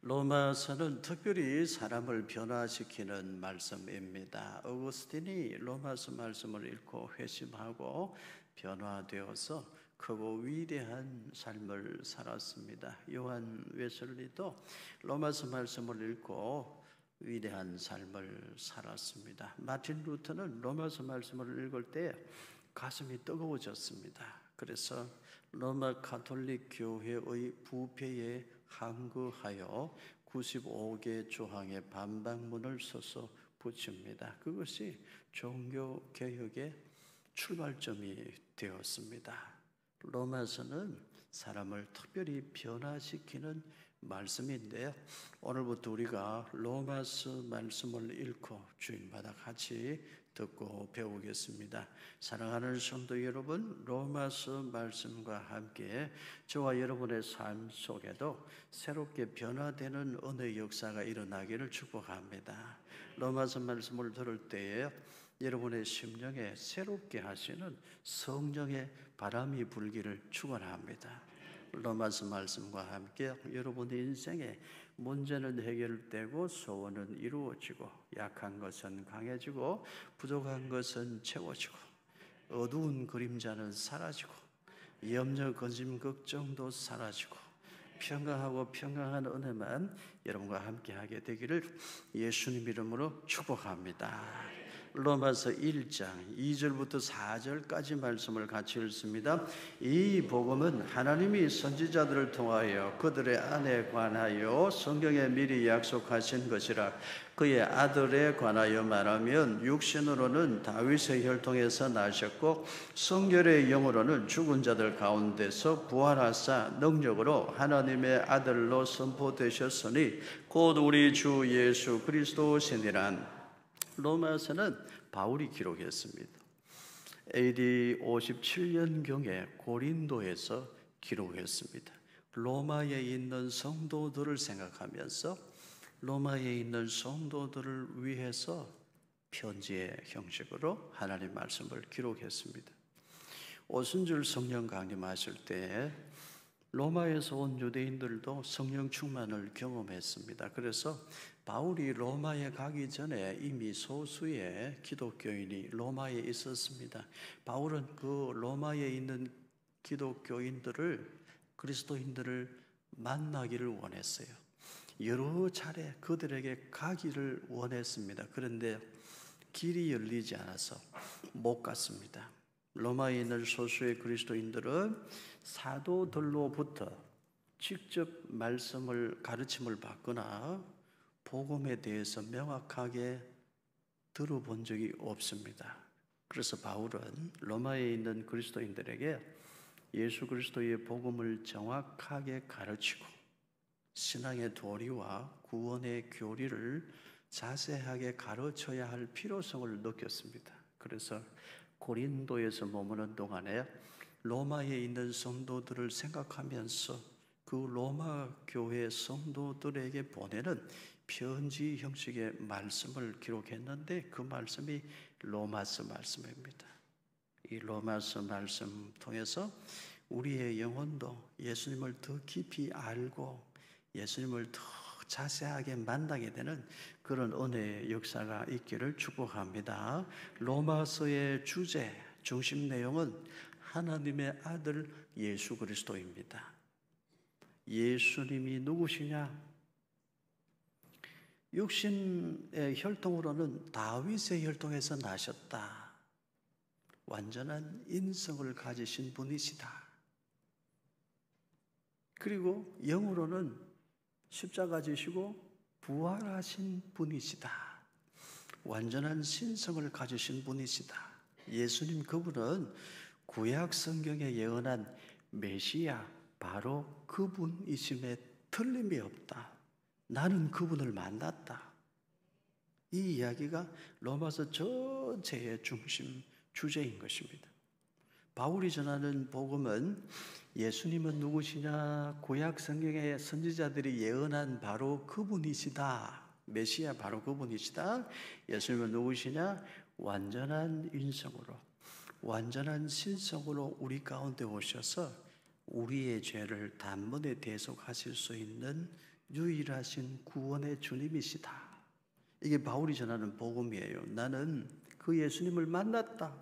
로마서는 특별히 사람을 변화시키는 말씀입니다. 어거스틴이 로마서 말씀을 읽고 회심하고 변화되어서 크고 위대한 삶을 살았습니다. 요한 웨슬리도 로마서 말씀을 읽고 위대한 삶을 살았습니다. 마틴 루터는 로마서 말씀을 읽을 때 가슴이 뜨거워졌습니다. 그래서 로마 가톨릭 교회의 부패에 항거하여 95개 조항의 반박문을 써서 붙입니다. 그것이 종교개혁의 출발점이 되었습니다. 로마서는 사람을 특별히 변화시키는 말씀인데요. 오늘부터 우리가 로마서 말씀을 읽고 주일마다 같이 듣고 배우겠습니다. 사랑하는 성도 여러분, 로마서 말씀과 함께 저와 여러분의 삶 속에도 새롭게 변화되는 은혜의 역사가 일어나기를 축복합니다. 로마서 말씀을 들을 때에 여러분의 심령에 새롭게 하시는 성령의 바람이 불기를 축원합니다. 로마서 말씀과 함께 여러분의 인생에 문제는 해결되고 소원은 이루어지고 약한 것은 강해지고 부족한 것은 채워지고 어두운 그림자는 사라지고 염려, 근심, 걱정도 사라지고 평강하고 평강한 은혜만 여러분과 함께하게 되기를 예수님 이름으로 축복합니다. 로마서 1장 2절부터 4절까지 말씀을 같이 읽습니다. 이 복음은 하나님이 선지자들을 통하여 그들의 안에 관하여 성경에 미리 약속하신 것이라. 그의 아들에 관하여 말하면 육신으로는 다윗의 혈통에서 나셨고 성결의 영으로는 죽은 자들 가운데서 부활하사 능력으로 하나님의 아들로 선포되셨으니 곧 우리 주 예수 그리스도시니라. 로마서는 바울이 기록했습니다. AD 57년경에 고린도에서 기록했습니다. 로마에 있는 성도들을 생각하면서 로마에 있는 성도들을 위해서 편지의 형식으로 하나님 말씀을 기록했습니다. 오순절 성령 강림하실 때 로마에서 온 유대인들도 성령 충만을 경험했습니다. 그래서 바울이 로마에 가기 전에 이미 소수의 기독교인이 로마에 있었습니다. 바울은 그 로마에 있는 기독교인들을, 그리스도인들을 만나기를 원했어요. 여러 차례 그들에게 가기를 원했습니다. 그런데 길이 열리지 않아서 못 갔습니다. 로마에 있는 소수의 그리스도인들은 사도들로부터 직접 말씀을 가르침을 받거나 복음에 대해서 명확하게 들어본 적이 없습니다. 그래서 바울은 로마에 있는 그리스도인들에게 예수 그리스도의 복음을 정확하게 가르치고 신앙의 도리와 구원의 교리를 자세하게 가르쳐야 할 필요성을 느꼈습니다. 그래서 고린도에서 머무는 동안에 로마에 있는 성도들을 생각하면서 그 로마 교회 성도들에게 보내는 편지 형식의 말씀을 기록했는데 그 말씀이 로마서 말씀입니다. 이 로마서 말씀 통해서 우리의 영혼도 예수님을 더 깊이 알고 예수님을 더 자세하게 만나게 되는 그런 은혜의 역사가 있기를 축복합니다. 로마서의 주제, 중심 내용은 하나님의 아들 예수 그리스도입니다. 예수님이 누구시냐? 육신의 혈통으로는 다윗의 혈통에서 나셨다. 완전한 인성을 가지신 분이시다. 그리고 영으로는 십자가 지시고 부활하신 분이시다. 완전한 신성을 가지신 분이시다. 예수님 그분은 구약 성경에 예언한 메시아 바로 그분이심에 틀림이 없다. 나는 그분을 만났다. 이 이야기가 로마서 전체의 중심 주제인 것입니다. 바울이 전하는 복음은 예수님은 누구시냐? 구약 성경의 선지자들이 예언한 바로 그분이시다. 메시아 바로 그분이시다. 예수님은 누구시냐? 완전한 인성으로, 완전한 신성으로 우리 가운데 오셔서 우리의 죄를 단번에 대속하실 수 있는 유일하신 구원의 주님이시다. 이게 바울이 전하는 복음이에요. 나는 그 예수님을 만났다.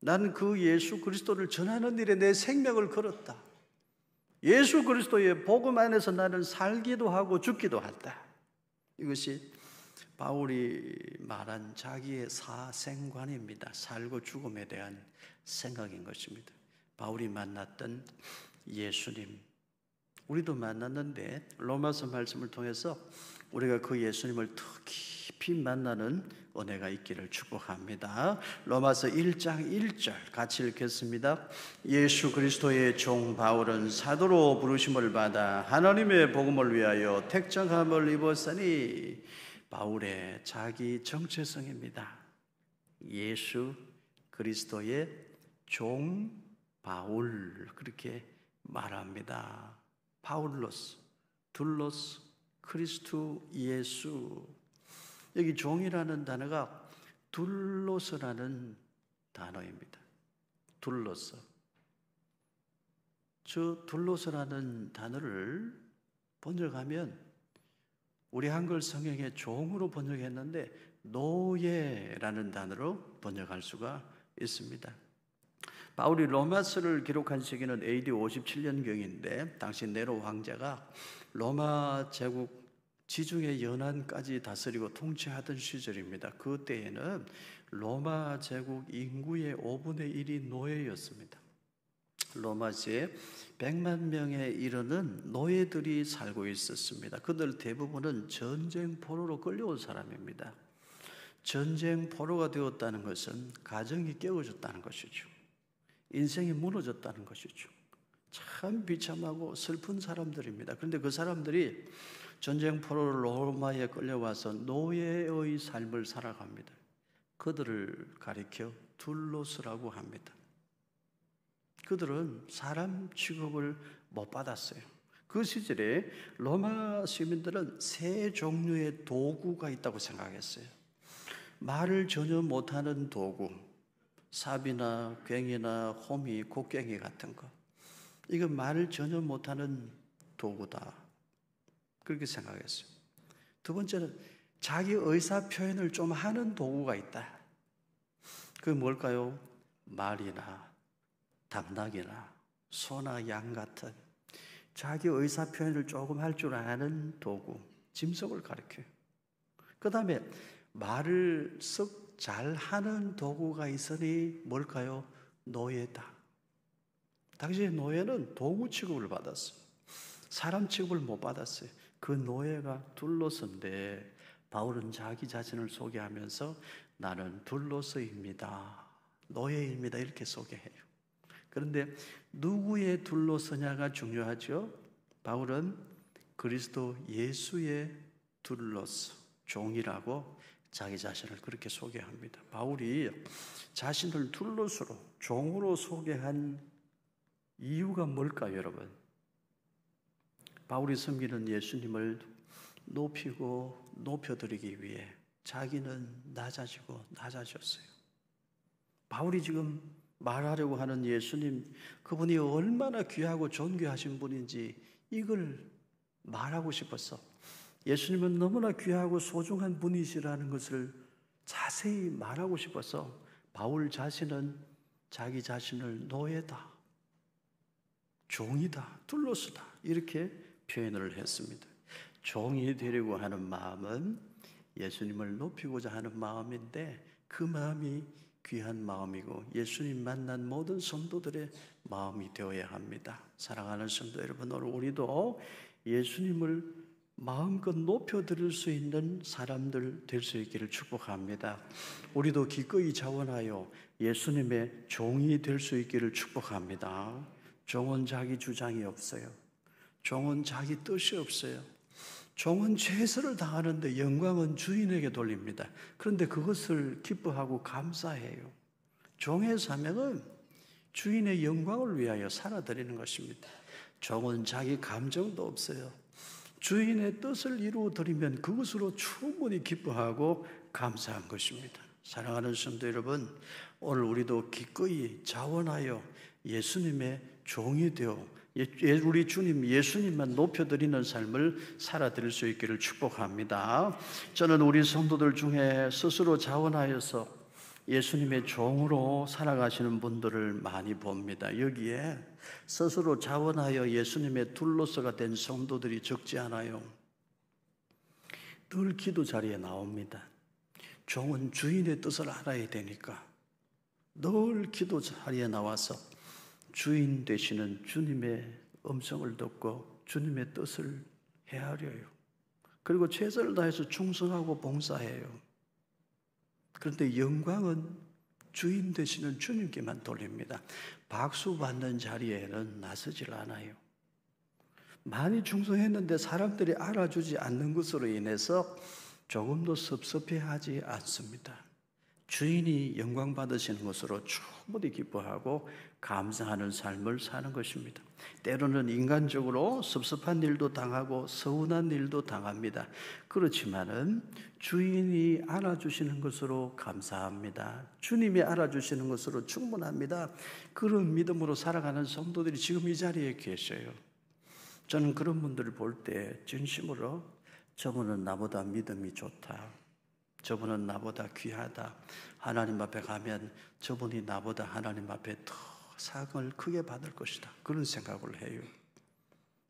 나는 그 예수 그리스도를 전하는 일에 내 생명을 걸었다. 예수 그리스도의 복음 안에서 나는 살기도 하고 죽기도 한다. 이것이 바울이 말한 자기의 사생관입니다. 살고 죽음에 대한 생각인 것입니다. 바울이 만났던 예수님, 우리도 만났는데 로마서 말씀을 통해서 우리가 그 예수님을 더 깊이 만나는 은혜가 있기를 축복합니다. 로마서 1장 1절 같이 읽겠습니다. 예수 그리스도의 종 바울은 사도로 부르심을 받아 하나님의 복음을 위하여 택정함을 입었으니, 바울의 자기 정체성입니다. 예수 그리스도의 종 바울, 그렇게 말합니다. 파울로스, 둘로스, 크리스투 예수. 여기 종이라는 단어가 둘로스라는 단어입니다. 둘로스. 저 둘로스라는 단어를 번역하면 우리 한글 성경에 종으로 번역했는데 노예라는 단어로 번역할 수가 있습니다. 바울이 로마서를 기록한 시기는 AD 57년경인데 당시 네로 황제가 로마 제국 지중해 연안까지 다스리고 통치하던 시절입니다. 그때에는 로마 제국 인구의 5분의 1이 노예였습니다. 로마시에 100만 명에 이르는 노예들이 살고 있었습니다. 그들 대부분은 전쟁 포로로 끌려온 사람입니다. 전쟁 포로가 되었다는 것은 가정이 깨어졌다는 것이죠. 인생이 무너졌다는 것이죠. 참 비참하고 슬픈 사람들입니다. 그런데 그 사람들이 전쟁 포로로 로마에 끌려와서 노예의 삶을 살아갑니다. 그들을 가리켜 둘로스라고 합니다. 그들은 사람 취급을 못 받았어요. 그 시절에 로마 시민들은 세 종류의 도구가 있다고 생각했어요. 말을 전혀 못하는 도구, 삽이나 괭이나 호미, 곡괭이 같은 거, 이건 말을 전혀 못하는 도구다, 그렇게 생각했어요. 두 번째는 자기 의사 표현을 좀 하는 도구가 있다. 그게 뭘까요? 말이나 당나귀나 소나 양 같은 자기 의사 표현을 조금 할 줄 아는 도구, 짐승을 가리켜요. 그 다음에 말을 썩 잘하는 도구가 있으니 뭘까요? 노예다. 당시에 노예는 도구 취급을 받았어요. 사람 취급을 못 받았어요. 그 노예가 둘로스인데 바울은 자기 자신을 소개하면서 나는 둘로스입니다, 노예입니다, 이렇게 소개해요. 그런데 누구의 둘로스냐가 중요하죠. 바울은 그리스도 예수의 둘로스, 종이라고 자기 자신을 그렇게 소개합니다. 바울이 자신을 둘로스로, 종으로 소개한 이유가 뭘까요, 여러분? 바울이 섬기는 예수님을 높이고 높여드리기 위해 자기는 낮아지고 낮아졌어요. 바울이 지금 말하려고 하는 예수님, 그분이 얼마나 귀하고 존귀하신 분인지 이걸 말하고 싶었어. 예수님은 너무나 귀하고 소중한 분이시라는 것을 자세히 말하고 싶어서 바울 자신은 자기 자신을 노예다, 종이다, 둘로스다, 이렇게 표현을 했습니다. 종이 되려고 하는 마음은 예수님을 높이고자 하는 마음인데 그 마음이 귀한 마음이고 예수님 만난 모든 성도들의 마음이 되어야 합니다. 사랑하는 성도 여러분, 오늘 우리도 예수님을 마음껏 높여드릴 수 있는 사람들 될 수 있기를 축복합니다. 우리도 기꺼이 자원하여 예수님의 종이 될 수 있기를 축복합니다. 종은 자기 주장이 없어요. 종은 자기 뜻이 없어요. 종은 최선을 다하는데 영광은 주인에게 돌립니다. 그런데 그것을 기뻐하고 감사해요. 종의 사명은 주인의 영광을 위하여 살아드리는 것입니다. 종은 자기 감정도 없어요. 주인의 뜻을 이루어드리면 그것으로 충분히 기뻐하고 감사한 것입니다. 사랑하는 성도 여러분, 오늘 우리도 기꺼이 자원하여 예수님의 종이 되어 우리 주님 예수님만 높여드리는 삶을 살아드릴 수 있기를 축복합니다. 저는 우리 성도들 중에 스스로 자원하여서 예수님의 종으로 살아가시는 분들을 많이 봅니다. 여기에 스스로 자원하여 예수님의 둘로서가 된 성도들이 적지 않아요. 늘 기도 자리에 나옵니다. 종은 주인의 뜻을 알아야 되니까 늘 기도 자리에 나와서 주인 되시는 주님의 음성을 듣고 주님의 뜻을 헤아려요. 그리고 최선을 다해서 충성하고 봉사해요. 그런데 영광은 주인 되시는 주님께만 돌립니다. 박수 받는 자리에는 나서질 않아요. 많이 충성했는데 사람들이 알아주지 않는 것으로 인해서 조금도 섭섭해하지 않습니다. 주인이 영광 받으시는 것으로 충분히 기뻐하고 감사하는 삶을 사는 것입니다. 때로는 인간적으로 섭섭한 일도 당하고 서운한 일도 당합니다. 그렇지만은 주인이 알아주시는 것으로 감사합니다. 주님이 알아주시는 것으로 충분합니다. 그런 믿음으로 살아가는 성도들이 지금 이 자리에 계셔요. 저는 그런 분들을 볼 때 진심으로 저분은 나보다 믿음이 좋다, 저분은 나보다 귀하다, 하나님 앞에 가면 저분이 나보다 하나님 앞에 더 상을 크게 받을 것이다, 그런 생각을 해요.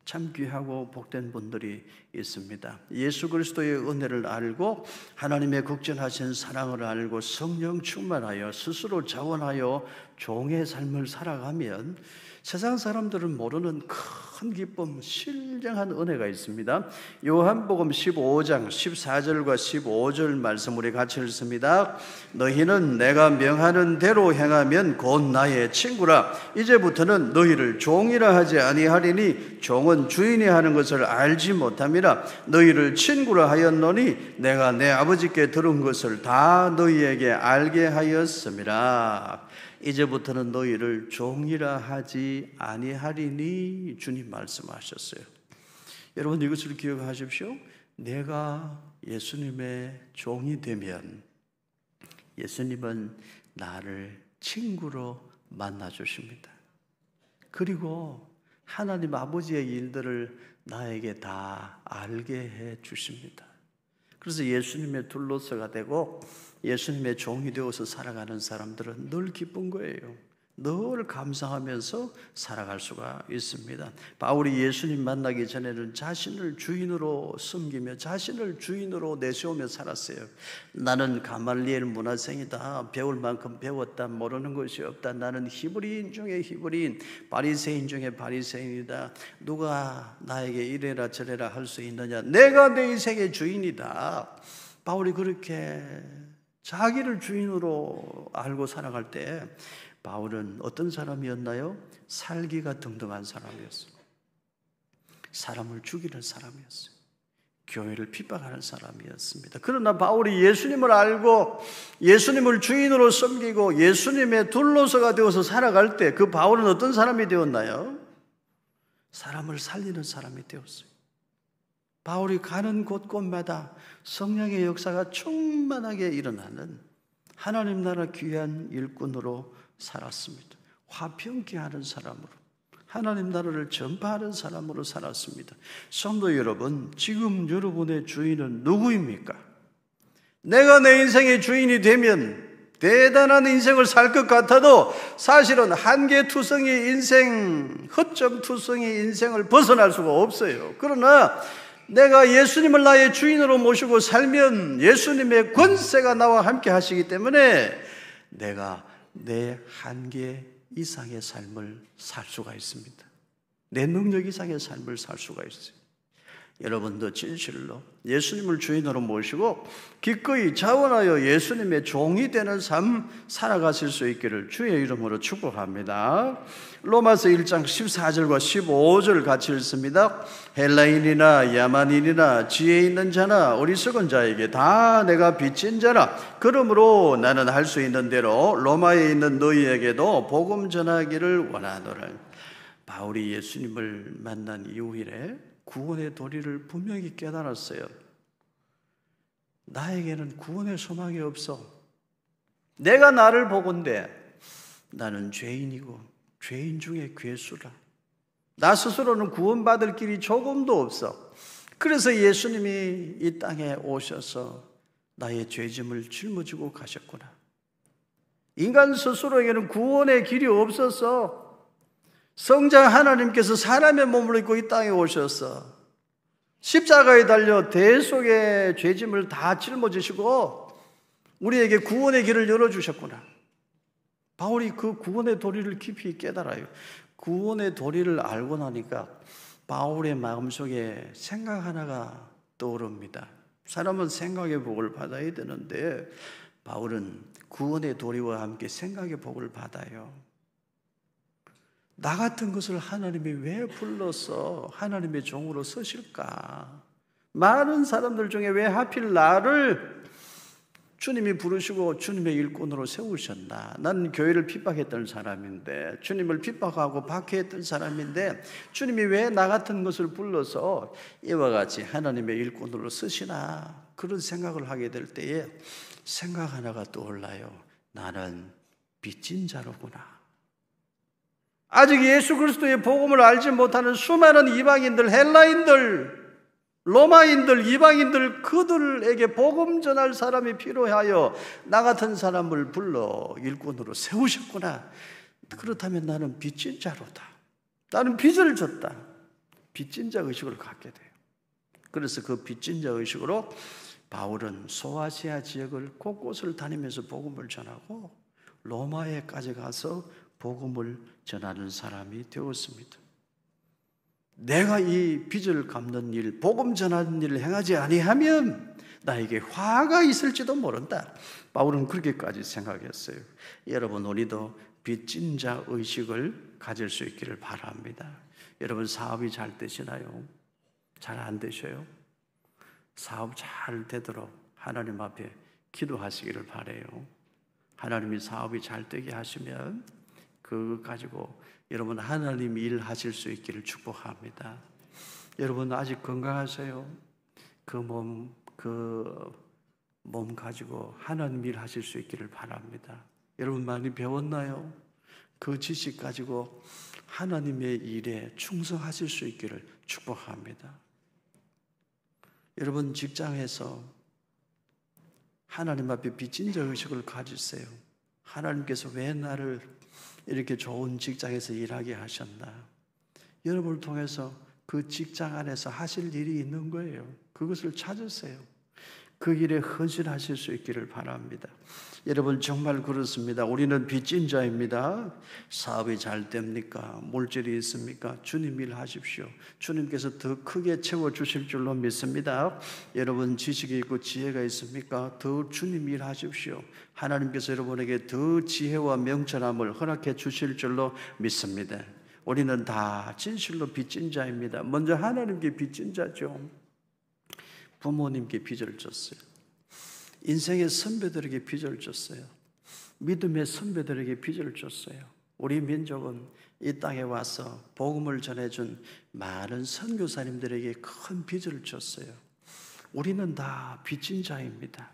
참 귀하고 복된 분들이 있습니다. 예수 그리스도의 은혜를 알고 하나님의 극진하신 사랑을 알고 성령 충만하여 스스로 자원하여 종의 삶을 살아가면 세상 사람들은 모르는 큰 기쁨, 신령한 은혜가 있습니다. 요한복음 15장 14절과 15절 말씀 우리 같이 읽습니다. 너희는 내가 명하는 대로 행하면 곧 나의 친구라. 이제부터는 너희를 종이라 하지 아니하리니 종은 주인이 하는 것을 알지 못함이라. 너희를 친구라 하였노니 내가 내 아버지께 들은 것을 다 너희에게 알게 하였음이라. 이제부터는 너희를 종이라 하지 아니하리니 주님 말씀하셨어요. 여러분 이것을 기억하십시오. 내가 예수님의 종이 되면 예수님은 나를 친구로 만나주십니다. 그리고 하나님 아버지의 일들을 나에게 다 알게 해 주십니다. 그래서 예수님의 둘로서가 되고 예수님의 종이 되어서 살아가는 사람들은 늘 기쁜 거예요. 늘 감사하면서 살아갈 수가 있습니다. 바울이 예수님 만나기 전에는 자신을 주인으로 섬기며 자신을 주인으로 내세우며 살았어요. 나는 가말리엘 문화생이다. 배울 만큼 배웠다. 모르는 것이 없다. 나는 히브리인 중에 히브리인, 바리새인 중에 바리새인이다. 누가 나에게 이래라 저래라 할 수 있느냐. 내가 내 인생의 주인이다. 바울이 그렇게 자기를 주인으로 알고 살아갈 때 바울은 어떤 사람이었나요? 살기가 등등한 사람이었어요. 사람을 죽이는 사람이었어요. 교회를 핍박하는 사람이었습니다. 그러나 바울이 예수님을 알고 예수님을 주인으로 섬기고 예수님의 둘로서가 되어서 살아갈 때 그 바울은 어떤 사람이 되었나요? 사람을 살리는 사람이 되었어요. 바울이 가는 곳곳마다 성령의 역사가 충만하게 일어나는 하나님 나라 귀한 일꾼으로 살았습니다. 화평케 하는 사람으로, 하나님 나라를 전파하는 사람으로 살았습니다. 성도 여러분, 지금 여러분의 주인은 누구입니까? 내가 내 인생의 주인이 되면 대단한 인생을 살 것 같아도 사실은 한계투성이 인생, 허점투성이 인생을 벗어날 수가 없어요. 그러나 내가 예수님을 나의 주인으로 모시고 살면 예수님의 권세가 나와 함께 하시기 때문에 내가 내 한계 이상의 삶을 살 수가 있습니다. 내 능력 이상의 삶을 살 수가 있어요. 여러분도 진실로 예수님을 주인으로 모시고 기꺼이 자원하여 예수님의 종이 되는 삶 살아가실 수 있기를 주의 이름으로 축복합니다. 로마서 1장 14절과 15절 같이 읽습니다. 헬라인이나 야만인이나 지혜 있는 자나 어리석은 자에게 다 내가 빚진 자라. 그러므로 나는 할 수 있는 대로 로마에 있는 너희에게도 복음 전하기를 원하노라. 바울이 예수님을 만난 이후에 구원의 도리를 분명히 깨달았어요. 나에게는 구원의 소망이 없어. 내가 나를 보건대 나는 죄인이고 죄인 중에 괴수라. 나 스스로는 구원받을 길이 조금도 없어. 그래서 예수님이 이 땅에 오셔서 나의 죄짐을 짊어지고 가셨구나. 인간 스스로에게는 구원의 길이 없었어. 성장 하나님께서 사람의 몸을 입고 이 땅에 오셔서 십자가에 달려 대속의 죄짐을 다 짊어지시고 우리에게 구원의 길을 열어주셨구나. 바울이 그 구원의 도리를 깊이 깨달아요. 구원의 도리를 알고 나니까 바울의 마음속에 생각 하나가 떠오릅니다. 사람은 생각의 복을 받아야 되는데 바울은 구원의 도리와 함께 생각의 복을 받아요. 나 같은 것을 하나님이 왜 불러서 하나님의 종으로 쓰실까? 많은 사람들 중에 왜 하필 나를 주님이 부르시고 주님의 일꾼으로 세우셨나? 난 교회를 핍박했던 사람인데, 주님을 핍박하고 박해했던 사람인데 주님이 왜 나 같은 것을 불러서 이와 같이 하나님의 일꾼으로 쓰시나? 그런 생각을 하게 될 때에 생각 하나가 떠올라요. 나는 빚진 자로구나. 아직 예수 그리스도의 복음을 알지 못하는 수많은 이방인들, 헬라인들, 로마인들, 이방인들, 그들에게 복음 전할 사람이 필요하여 나 같은 사람을 불러 일꾼으로 세우셨구나. 그렇다면 나는 빚진 자로다. 나는 빚을 졌다. 빚진 자 의식을 갖게 돼요. 그래서 그 빚진 자 의식으로 바울은 소아시아 지역을 곳곳을 다니면서 복음을 전하고 로마에까지 가서 복음을 전하는 사람이 되었습니다. 내가 이 빚을 갚는 일, 복음 전하는 일을 행하지 아니하면 나에게 화가 있을지도 모른다. 바울은 그렇게까지 생각했어요. 여러분, 우리도 빚진 자 의식을 가질 수 있기를 바랍니다. 여러분, 사업이 잘 되시나요? 잘 안 되셔요? 사업 잘 되도록 하나님 앞에 기도하시기를 바라요. 하나님이 사업이 잘 되게 하시면 그거 가지고 여러분 하나님 일 하실 수 있기를 축복합니다. 여러분 아직 건강하세요? 그 몸 가지고 하나님 일 하실 수 있기를 바랍니다. 여러분 많이 배웠나요? 그 지식 가지고 하나님의 일에 충성하실 수 있기를 축복합니다. 여러분 직장에서 하나님 앞에 빚진 자 의식을 가지세요. 하나님께서 왜 나를 이렇게 좋은 직장에서 일하게 하셨나? 여러분을 통해서 그 직장 안에서 하실 일이 있는 거예요. 그것을 찾으세요. 그 일에 헌신하실 수 있기를 바랍니다. 여러분 정말 그렇습니다. 우리는 빚진 자입니다. 사업이 잘 됩니까? 물질이 있습니까? 주님 일 하십시오. 주님께서 더 크게 채워주실 줄로 믿습니다. 여러분 지식이 있고 지혜가 있습니까? 더 주님 일 하십시오. 하나님께서 여러분에게 더 지혜와 명철함을 허락해 주실 줄로 믿습니다. 우리는 다 진실로 빚진 자입니다. 먼저 하나님께 빚진 자죠. 부모님께 빚을 졌어요. 인생의 선배들에게 빚을 졌어요. 믿음의 선배들에게 빚을 졌어요. 우리 민족은 이 땅에 와서 복음을 전해준 많은 선교사님들에게 큰 빚을 졌어요. 우리는 다 빚진 자입니다.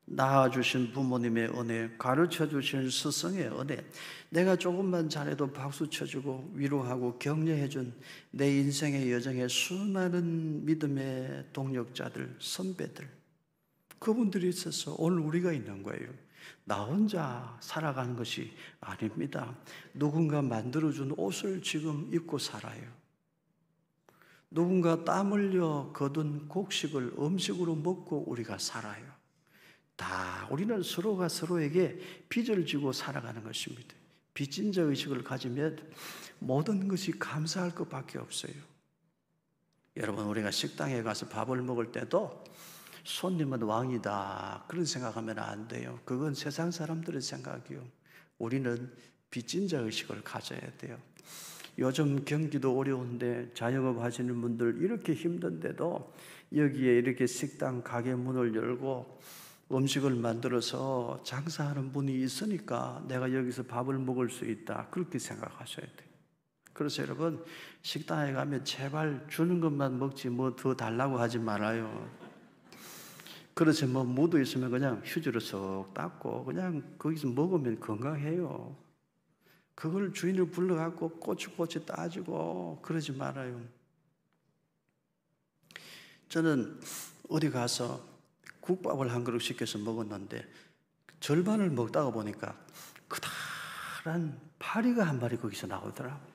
낳아주신 부모님의 은혜, 가르쳐주신 스승의 은혜, 내가 조금만 잘해도 박수 쳐주고 위로하고 격려해준 내 인생의 여정에 수많은 믿음의 동력자들, 선배들, 그분들이 있어서 오늘 우리가 있는 거예요. 나 혼자 살아가는 것이 아닙니다. 누군가 만들어준 옷을 지금 입고 살아요. 누군가 땀 흘려 거둔 곡식을 음식으로 먹고 우리가 살아요. 다 우리는 서로가 서로에게 빚을 지고 살아가는 것입니다. 빚진 자 의식을 가지면 모든 것이 감사할 것밖에 없어요. 여러분 우리가 식당에 가서 밥을 먹을 때도 손님은 왕이다 그런 생각하면 안 돼요. 그건 세상 사람들의 생각이요. 우리는 빚진 자 의식을 가져야 돼요. 요즘 경기도 어려운데 자영업 하시는 분들 이렇게 힘든데도 여기에 이렇게 식당 가게 문을 열고 음식을 만들어서 장사하는 분이 있으니까 내가 여기서 밥을 먹을 수 있다. 그렇게 생각하셔야 돼요. 그래서 여러분 식당에 가면 제발 주는 것만 먹지 뭐 더 달라고 하지 말아요. 그래서 뭐 무도 있으면 그냥 휴지로 쏙 닦고 그냥 거기서 먹으면 건강해요. 그걸 주인을 불러갖고 꼬치꼬치 따지고 그러지 말아요. 저는 어디 가서 국밥을 한 그릇 시켜서 먹었는데 절반을 먹다가 보니까 크다란 파리가 한 마리 거기서 나오더라고요.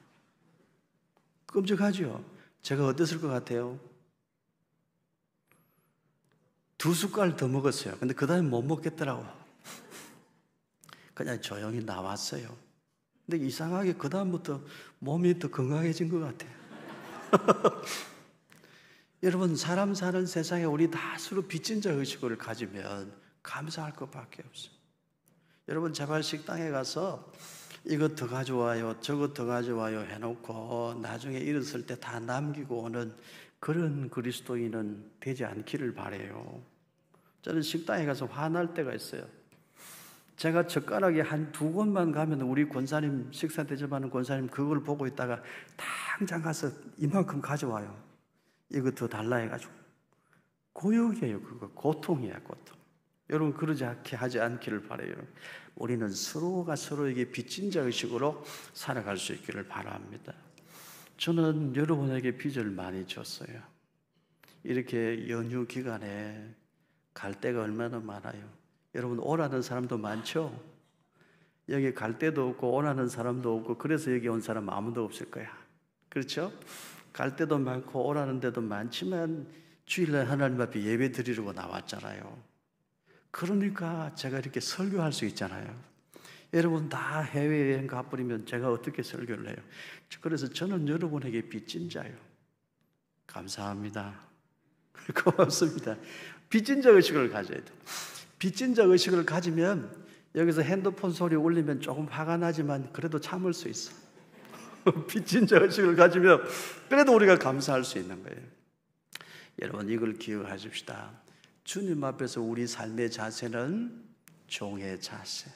끔찍하죠? 제가 어땠을 것 같아요? 2숟갈 더 먹었어요. 근데 그 다음에 못 먹겠더라고. 그냥 조용히 나왔어요. 근데 이상하게 그 다음부터 몸이 더 건강해진 것 같아요. 여러분, 사람 사는 세상에 우리 다 서로 빚진 자 의식을 가지면 감사할 것밖에 없어요. 여러분, 제발 식당에 가서 이것 더 가져와요, 저것 더 가져와요 해놓고 나중에 일었을 때 다 남기고 오는 그런 그리스도인은 되지 않기를 바라요. 저는 식당에 가서 화날 때가 있어요. 제가 젓가락이 한 2곳만 가면 우리 권사님, 식사 대접하는 권사님 그걸 보고 있다가 당장 가서 이만큼 가져와요. 이거 더 달라 해가지고. 고역이에요. 그거 고통이야, 고통. 여러분, 그러지 않게 하지 않기를 바라요. 우리는 서로가 서로에게 빚진 자 의식으로 살아갈 수 있기를 바랍니다. 저는 여러분에게 빚을 많이 졌어요. 이렇게 연휴 기간에 갈 데가 얼마나 많아요. 여러분, 오라는 사람도 많죠? 여기 갈 데도 없고 오라는 사람도 없고 그래서 여기 온 사람 아무도 없을 거야. 그렇죠? 갈 데도 많고 오라는 데도 많지만 주일날 하나님 앞에 예배 드리려고 나왔잖아요. 그러니까 제가 이렇게 설교할 수 있잖아요. 여러분 다 해외여행 가버리면 제가 어떻게 설교를 해요? 그래서 저는 여러분에게 빚진 자요. 감사합니다. 고맙습니다. 빚진 자 의식을 가져야 돼요. 빚진 자 의식을 가지면 여기서 핸드폰 소리 울리면 조금 화가 나지만 그래도 참을 수 있어. 빚진 자 의식을 가지면 그래도 우리가 감사할 수 있는 거예요. 여러분, 이걸 기억하십시다. 주님 앞에서 우리 삶의 자세는 종의 자세.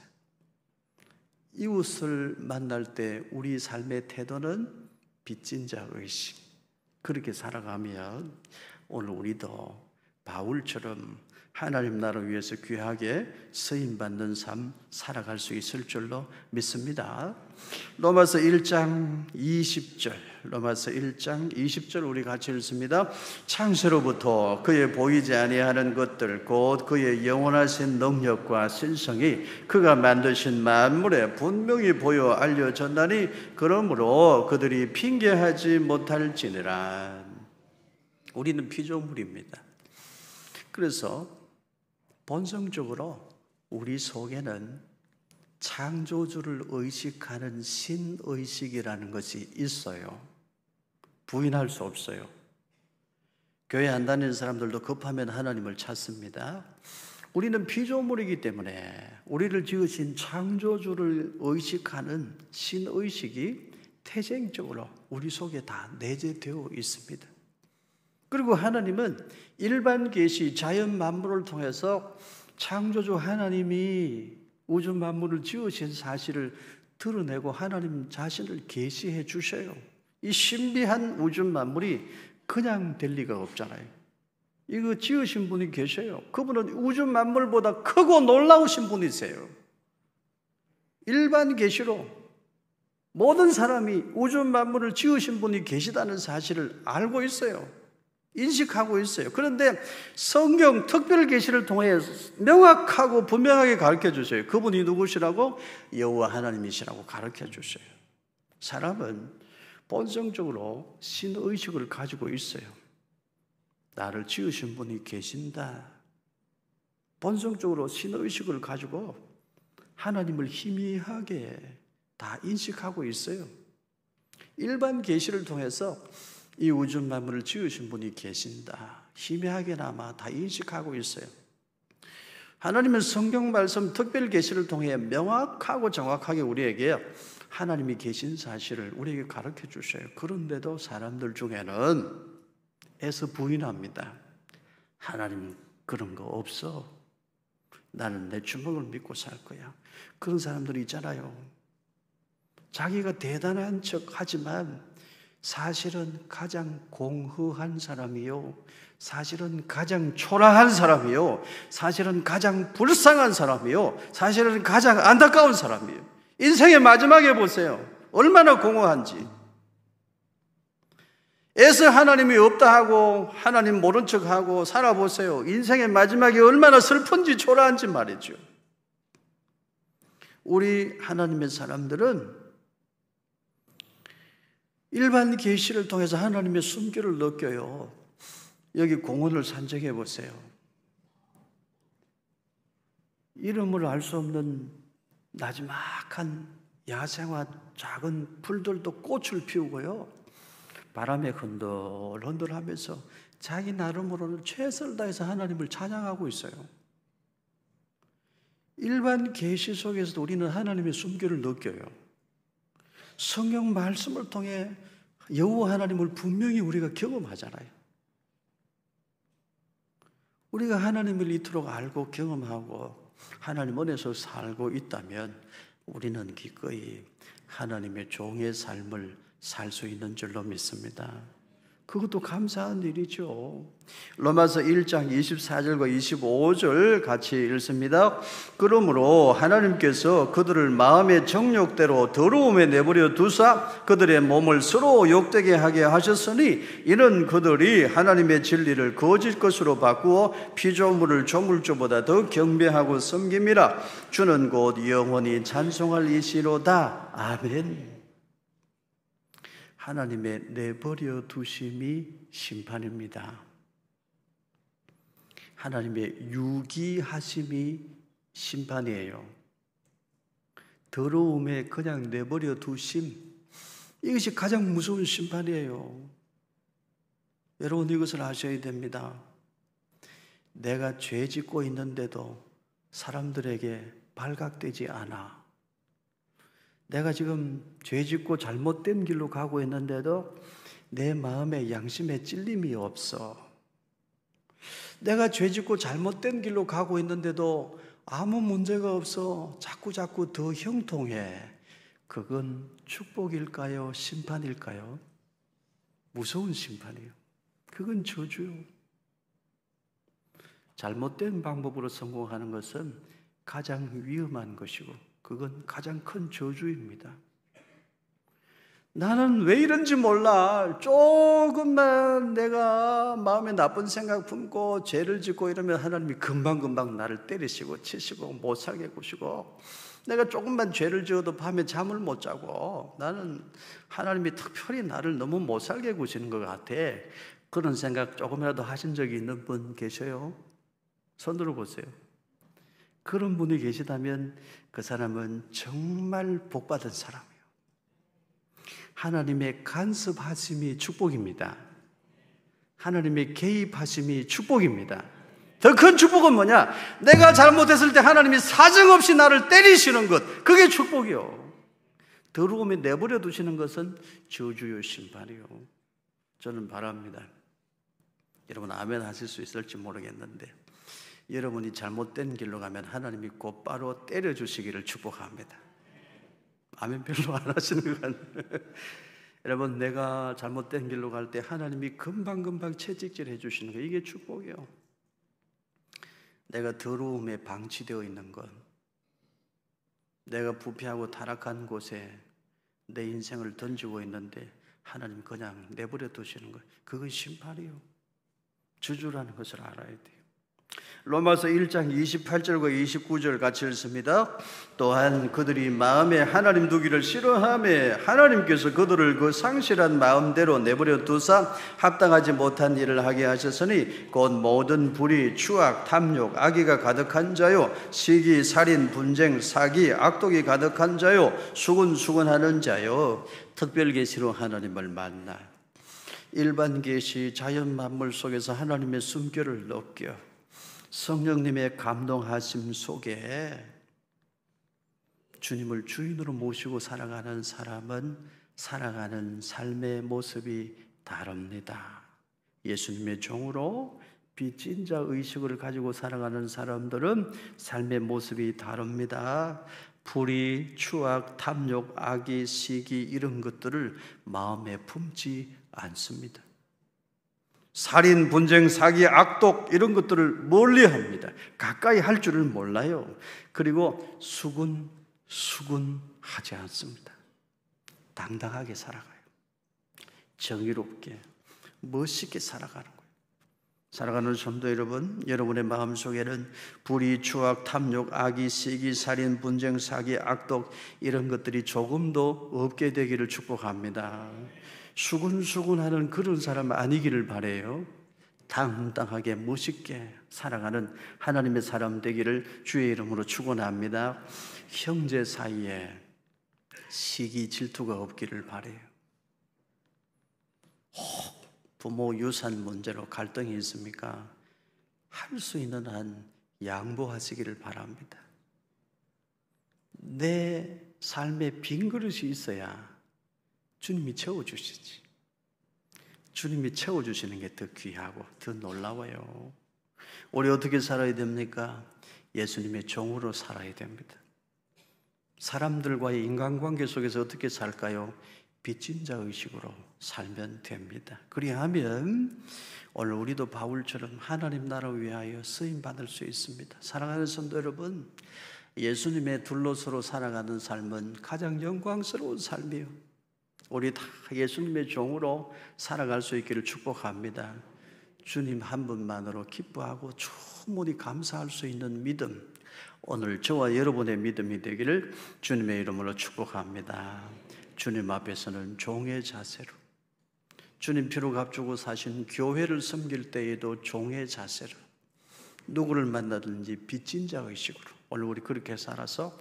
이웃을 만날 때 우리 삶의 태도는 빚진 자 의식. 그렇게 살아가면 오늘 우리도 바울처럼 하나님 나라를 위해서 귀하게 쓰임받는 삶 살아갈 수 있을 줄로 믿습니다. 로마서 1장 20절, 로마서 1장 20절 우리 같이 읽습니다. 창세로부터 그의 보이지 아니하는 것들 곧 그의 영원하신 능력과 신성이 그가 만드신 만물에 분명히 보여 알려졌나니 그러므로 그들이 핑계하지 못할지니라. 우리는 피조물입니다. 그래서 본성적으로 우리 속에는 창조주를 의식하는 신의식이라는 것이 있어요. 부인할 수 없어요. 교회 안 다니는 사람들도 급하면 하나님을 찾습니다. 우리는 피조물이기 때문에 우리를 지으신 창조주를 의식하는 신의식이 태생적으로 우리 속에 다 내재되어 있습니다. 그리고 하나님은 일반 계시, 자연 만물을 통해서 창조주 하나님이 우주 만물을 지으신 사실을 드러내고 하나님 자신을 계시해 주셔요. 이 신비한 우주 만물이 그냥 될 리가 없잖아요. 이거 지으신 분이 계셔요. 그분은 우주 만물보다 크고 놀라우신 분이세요. 일반 계시로 모든 사람이 우주 만물을 지으신 분이 계시다는 사실을 알고 있어요. 인식하고 있어요. 그런데 성경 특별 계시를 통해 명확하고 분명하게 가르쳐 주셔요. 그분이 누구시라고? 여호와 하나님이시라고 가르쳐 주셔요. 사람은 본성적으로 신의식을 가지고 있어요. 나를 지으신 분이 계신다. 본성적으로 신의식을 가지고 하나님을 희미하게 다 인식하고 있어요. 일반 계시를 통해서 이 우주 만물을 지으신 분이 계신다. 희미하게나마 다 인식하고 있어요. 하나님은 성경 말씀 특별 계시를 통해 명확하고 정확하게 우리에게 하나님이 계신 사실을 우리에게 가르쳐 주셔요. 그런데도 사람들 중에는 애써 부인합니다. 하나님 그런 거 없어. 나는 내 주먹을 믿고 살 거야. 그런 사람들이 있잖아요. 자기가 대단한 척 하지만 사실은 가장 공허한 사람이요, 사실은 가장 초라한 사람이요, 사실은 가장 불쌍한 사람이요, 사실은 가장 안타까운 사람이에요. 인생의 마지막에 보세요. 얼마나 공허한지. 애써 하나님이 없다 하고 하나님 모른 척하고 살아보세요. 인생의 마지막이 얼마나 슬픈지 초라한지 말이죠. 우리 하나님의 사람들은 일반 계시를 통해서 하나님의 숨결을 느껴요. 여기 공원을 산책해 보세요. 이름을 알 수 없는 나지막한 야생화 작은 풀들도 꽃을 피우고요. 바람에 흔들흔들하면서 자기 나름으로는 최선을 다해서 하나님을 찬양하고 있어요. 일반 계시 속에서도 우리는 하나님의 숨결을 느껴요. 성경 말씀을 통해 여호와 하나님을 분명히 우리가 경험하잖아요. 우리가 하나님을 이토록 알고 경험하고 하나님 안에서 살고 있다면 우리는 기꺼이 하나님의 종의 삶을 살 수 있는 줄로 믿습니다. 그것도 감사한 일이죠. 로마서 1장 24절과 25절 같이 읽습니다. 그러므로 하나님께서 그들을 마음의 정욕대로 더러움에 내버려 두사 그들의 몸을 서로 욕되게 하게 하셨으니 이는 그들이 하나님의 진리를 거짓 것으로 바꾸어 피조물을 조물주보다 더 경배하고 섬김이라. 주는 곧 영원히 찬송할 이시로다. 아멘. 하나님의 내버려 두심이 심판입니다. 하나님의 유기하심이 심판이에요. 더러움에 그냥 내버려 두심, 이것이 가장 무서운 심판이에요. 여러분 이것을 아셔야 됩니다. 내가 죄 짓고 있는데도 사람들에게 발각되지 않아. 내가 지금 죄 짓고 잘못된 길로 가고 있는데도 내 마음에 양심에 찔림이 없어. 내가 죄 짓고 잘못된 길로 가고 있는데도 아무 문제가 없어. 자꾸 더 형통해. 그건 축복일까요? 심판일까요? 무서운 심판이에요. 그건 저주요. 잘못된 방법으로 성공하는 것은 가장 위험한 것이고 그건 가장 큰 저주입니다. 나는 왜 이런지 몰라. 조금만 내가 마음에 나쁜 생각 품고 죄를 짓고 이러면 하나님이 금방금방 나를 때리시고 치시고 못 살게 구시고, 내가 조금만 죄를 지어도 밤에 잠을 못 자고 나는 하나님이 특별히 나를 너무 못 살게 구시는 것 같아. 그런 생각 조금이라도 하신 적이 있는 분 계셔요? 손 들어보세요. 그런 분이 계시다면 그 사람은 정말 복받은 사람이에요. 하나님의 간섭하심이 축복입니다. 하나님의 개입하심이 축복입니다. 더 큰 축복은 뭐냐? 내가 잘못했을 때 하나님이 사정없이 나를 때리시는 것, 그게 축복이요. 더러움에 내버려 두시는 것은 저주요, 심판이요. 저는 바랍니다. 여러분 아멘 하실 수 있을지 모르겠는데 여러분이 잘못된 길로 가면 하나님이 곧바로 때려주시기를 축복합니다. 아멘 별로 안 하시는 것 같아요. 여러분 내가 잘못된 길로 갈 때 하나님이 금방금방 채찍질 해주시는 거, 이게 축복이요. 내가 더러움에 방치되어 있는 것, 내가 부패하고 타락한 곳에 내 인생을 던지고 있는데 하나님 그냥 내버려 두시는 것, 그건 심판이요. 저주라는 것을 알아야 돼요. 로마서 1장 28절과 29절 같이 읽습니다. 또한 그들이 마음에 하나님 두기를 싫어하며 하나님께서 그들을 그 상실한 마음대로 내버려 두사 합당하지 못한 일을 하게 하셨으니 곧 모든 불의, 추악, 탐욕, 악의가 가득한 자요, 시기, 살인, 분쟁, 사기, 악독이 가득한 자요, 수군수군하는 자요. 특별계시로 하나님을 만나 일반 계시, 자연 만물 속에서 하나님의 숨결을 느껴 성령님의 감동하심 속에 주님을 주인으로 모시고 살아가는 사람은 살아가는 삶의 모습이 다릅니다. 예수님의 종으로 빚진 자 의식을 가지고 살아가는 사람들은 삶의 모습이 다릅니다. 불의, 추악, 탐욕, 악의, 시기 이런 것들을 마음에 품지 않습니다. 살인, 분쟁, 사기, 악독 이런 것들을 멀리합니다. 가까이 할 줄을 몰라요. 그리고 수군수군합니다. 하지 않습니다. 당당하게 살아가요. 정의롭게, 멋있게 살아가는 거예요. 살아가는 성도 여러분, 여러분의 마음속에는 불의, 추악, 탐욕, 악의, 시기, 살인, 분쟁, 사기, 악독 이런 것들이 조금도 없게 되기를 축복합니다. 수근수근하는 그런 사람 아니기를 바라요. 당당하게 멋있게 살아가는 하나님의 사람 되기를 주의 이름으로 축원합니다. 형제 사이에 시기, 질투가 없기를 바라요. 부모 유산 문제로 갈등이 있습니까? 할 수 있는 한 양보하시기를 바랍니다. 내 삶에 빈 그릇이 있어야 주님이 채워주시지. 주님이 채워주시는 게 더 귀하고 더 놀라워요. 우리 어떻게 살아야 됩니까? 예수님의 종으로 살아야 됩니다. 사람들과의 인간관계 속에서 어떻게 살까요? 빚진 자 의식으로 살면 됩니다. 그리하면 오늘 우리도 바울처럼 하나님 나라를 위하여 쓰임받을 수 있습니다. 사랑하는 성도 여러분, 예수님의 둘러서로 살아가는 삶은 가장 영광스러운 삶이요, 우리 다 예수님의 종으로 살아갈 수 있기를 축복합니다. 주님 한 분만으로 기뻐하고 충분히 감사할 수 있는 믿음, 오늘 저와 여러분의 믿음이 되기를 주님의 이름으로 축복합니다. 주님 앞에서는 종의 자세로, 주님 피로 값주고 사신 교회를 섬길 때에도 종의 자세로, 누구를 만나든지 빚진 자 의식으로 오늘 우리 그렇게 살아서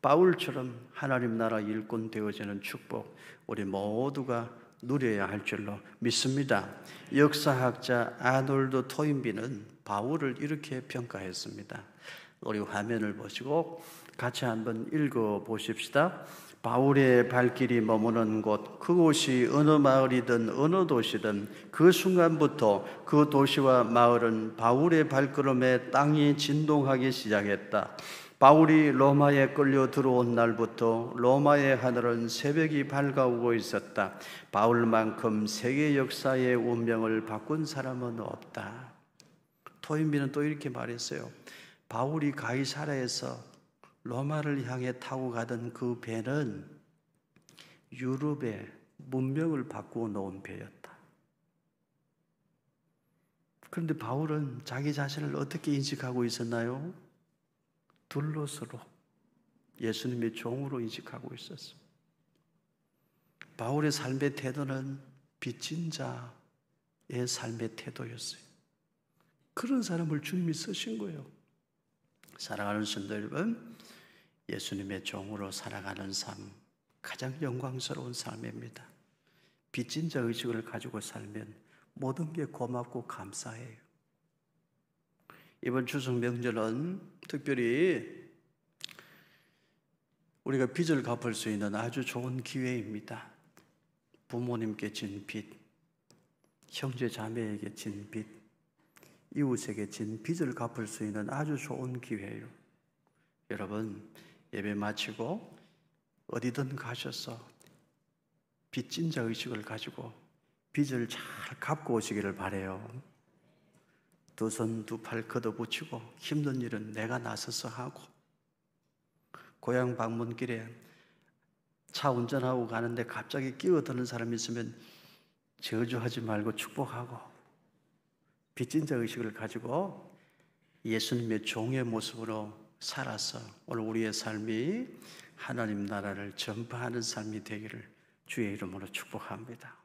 바울처럼 하나님 나라 일꾼 되어지는 축복 우리 모두가 누려야 할 줄로 믿습니다. 역사학자 아놀드 토인비는 바울을 이렇게 평가했습니다. 우리 화면을 보시고 같이 한번 읽어 보십시다. 바울의 발길이 머무는 곳, 그곳이 어느 마을이든 어느 도시든 그 순간부터 그 도시와 마을은 바울의 발걸음에 땅이 진동하기 시작했다. 바울이 로마에 끌려 들어온 날부터 로마의 하늘은 새벽이 밝아오고 있었다. 바울만큼 세계 역사의 운명을 바꾼 사람은 없다. 토인비는 또 이렇게 말했어요. 바울이 가이사랴에서 로마를 향해 타고 가던 그 배는 유럽의 문명을 바꾸어 놓은 배였다. 그런데 바울은 자기 자신을 어떻게 인식하고 있었나요? 둘러서로 예수님의 종으로 인식하고 있었습니다. 바울의 삶의 태도는 빚진 자의 삶의 태도였어요. 그런 사람을 주님이 쓰신 거예요. 사랑하는 성도 여러분, 예수님의 종으로 살아가는 삶, 가장 영광스러운 삶입니다. 빚진 자 의식을 가지고 살면 모든 게 고맙고 감사해요. 이번 추석 명절은 특별히 우리가 빚을 갚을 수 있는 아주 좋은 기회입니다. 부모님께 진 빚, 형제 자매에게 진 빚, 이웃에게 진 빚을 갚을 수 있는 아주 좋은 기회예요. 여러분, 예배 마치고 어디든 가셔서 빚진 자 의식을 가지고 빚을 잘 갚고 오시기를 바라요. 두 손 두 팔 걷어붙이고 힘든 일은 내가 나서서 하고, 고향 방문길에 차 운전하고 가는데 갑자기 끼어드는 사람이 있으면 저주하지 말고 축복하고, 빚진 자 의식을 가지고 예수님의 종의 모습으로 살아서 오늘 우리의 삶이 하나님 나라를 전파하는 삶이 되기를 주의 이름으로 축복합니다.